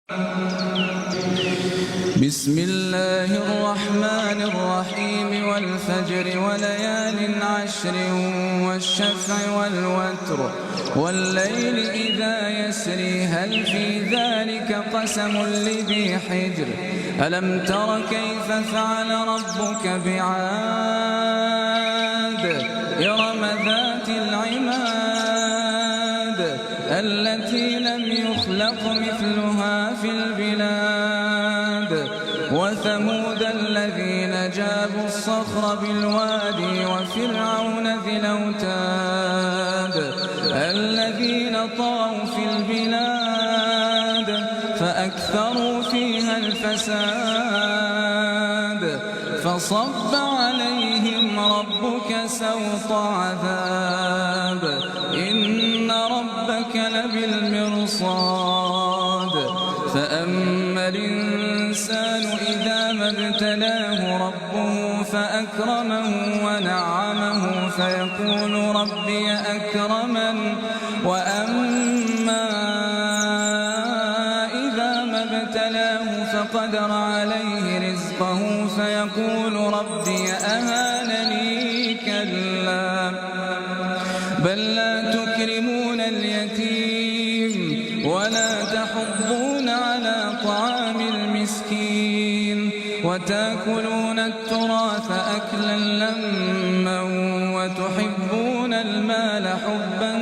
بسم الله الرحمن الرحيم والفجر وليال عشر والشفع والوتر والليل إذا يسري هل في ذلك قسم لذي حجر ألم تر كيف فعل ربك بعاد إرم ذات العماد التي لم يخلق مثلها في البلاد وثمود الذين جابوا الصخر بالوادي وفرعون ذي الأوتاد الذين طغوا في البلاد فأكثروا فيها الفساد فصب عليهم ربك سوط عذاب إن ربك لبالمرصاد فأما الإنسان إذا ما ابتلاه ربه فأكرمه ونعمه فيقول ربي أكرمن وأما إذا ما ابتلاه فقدر عليه رزقه فيقول ربي أهانني كلا بل لا تكرمون اليتيم ولا تحضون على طعام المسكين وتأكلون التراث أكلا لما وتحبون المال حبا